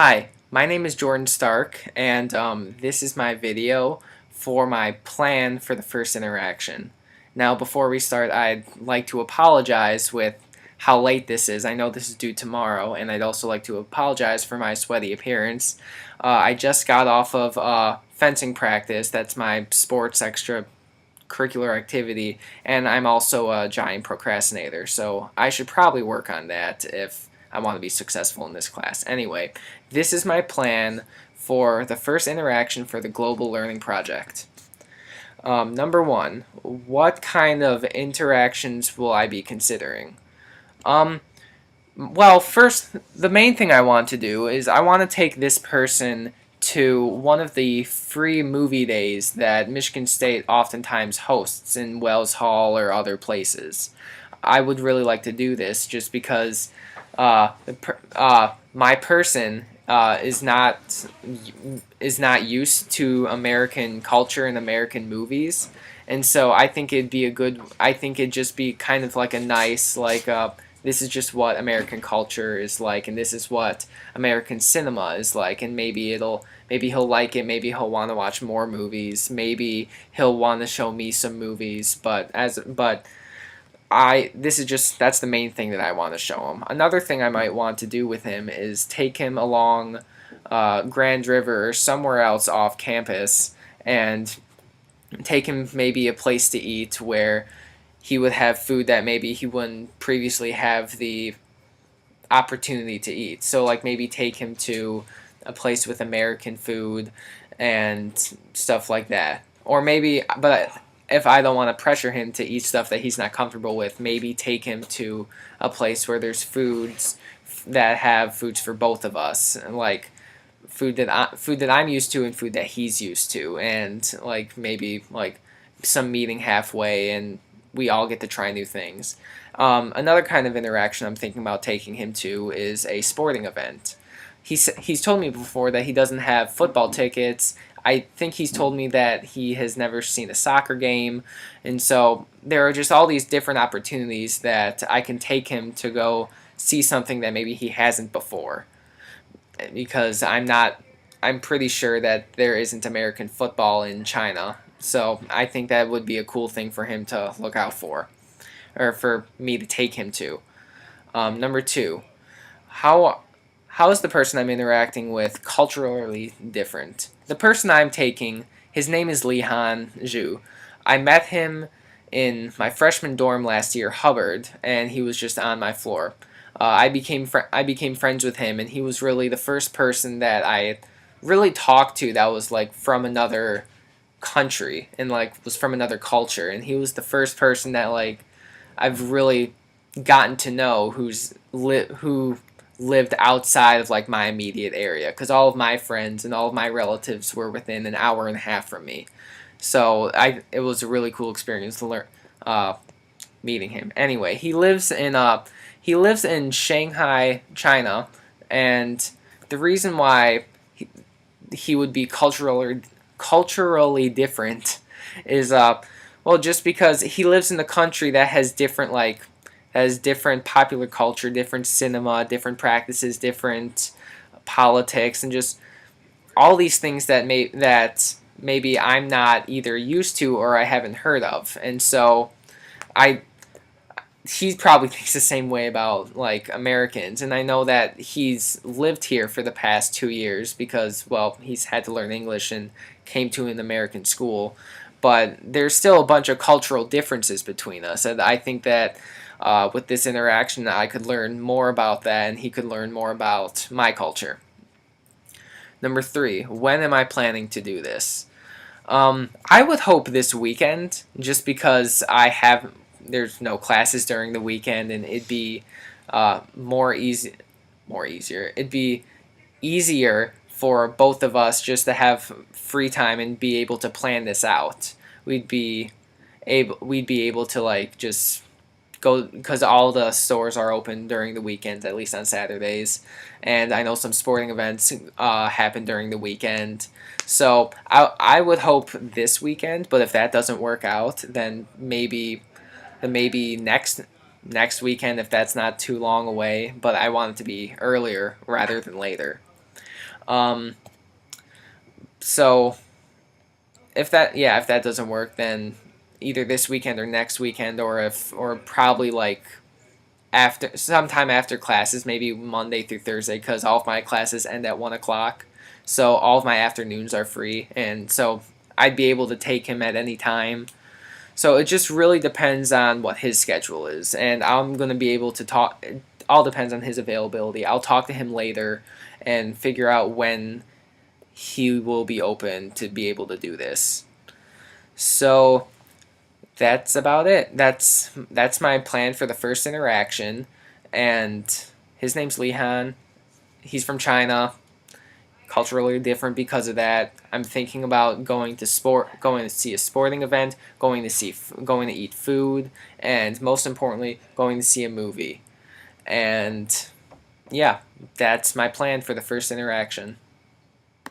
Hi, my name is Jordan Stark, and this is my video for my plan for the first interaction. Now, before we start, I'd like to apologize with how late this is. I know this is due tomorrow, and I'd also like to apologize for my sweaty appearance. I just got off of fencing practice. That's my sports extracurricular activity, and I'm also a giant procrastinator, so I should probably work on that if I want to be successful in this class. Anyway, this is my plan for the first interaction for the Global Learning Project. Number one, what kind of interactions will I be considering? Um, well, first, the main thing I want to do is I want to take this person to one of the free movie days that Michigan State oftentimes hosts in Wells Hall or other places. I would really like to do this just because my person is not used to American culture and American movies, and so I think it'd be a good. I think it'd just be kind of like a nice this is just what American culture is like, and this is what American cinema is like, and maybe he'll like it, maybe he'll want to watch more movies, maybe he'll want to show me some movies, but that's the main thing that I want to show him. Another thing I might want to do with him is take him along Grand River or somewhere else off campus and take him maybe a place to eat where he would have food that maybe he wouldn't previously have the opportunity to eat. So like maybe take him to a place with American food and stuff like that. Or maybe, but if I don't want to pressure him to eat stuff that he's not comfortable with, maybe take him to a place where there's foods that have foods for both of us, like food that I'm used to and food that he's used to, and like maybe like some meeting halfway, and we all get to try new things. Another kind of interaction I'm thinking about taking him to is a sporting event. He's told me before that he doesn't have football tickets. I think he's told me that he has never seen a soccer game, and so there are just all these different opportunities that I can take him to go see something that maybe he hasn't before. Because I'm pretty sure that there isn't American football in China, so I think that would be a cool thing for him to look out for, or for me to take him to. Number two, how how is the person I'm interacting with culturally different? The person I'm taking, his name is Li Han Zhu. I met him in my freshman dorm last year, Hubbard, and he was just on my floor. I became friends with him, and he was really the first person that I really talked to that was like from another country and like was from another culture, and he was the first person that like I've really gotten to know who lived outside of like my immediate area, because all of my friends and all of my relatives were within an hour and a half from me. So it was a really cool experience to learn meeting him. Anyway, he lives in Shanghai, China, and the reason why he would be culturally different is well, just because he lives in a country that has different popular culture, different cinema, different practices, different politics, and just all these things that maybe I'm not either used to or I haven't heard of. And so I he probably thinks the same way about like Americans, and I know that he's lived here for the past 2 years because, well, he's had to learn English and came to an American school, but there's still a bunch of cultural differences between us, and I think that with this interaction I could learn more about that and he could learn more about my culture. Number three, when am I planning to do this? I would hope this weekend, just because there's no classes during the weekend, and it'd be more easier. It'd be easier for both of us just to have free time and be able to plan this out. We'd be able to like just go, because all the stores are open during the weekends, at least on Saturdays, and I know some sporting events happen during the weekend. So I would hope this weekend, but if that doesn't work out, then maybe next weekend if that's not too long away. But I want it to be earlier rather than later. Um, so if that doesn't work, then either this weekend or next weekend, or probably like after sometime after classes, maybe Monday through Thursday, because all of my classes end at 1 o'clock, so all of my afternoons are free, and so I'd be able to take him at any time. So it just really depends on what his schedule is, and I'm gonna be able to talk. It all depends on his availability. I'll talk to him later and figure out when he will be open to be able to do this. So that's about it. That's my plan for the first interaction, and his name's Lihan. He's from China. Culturally different because of that. I'm thinking about going to see a sporting event, going to eat food, and most importantly, going to see a movie. And yeah, that's my plan for the first interaction.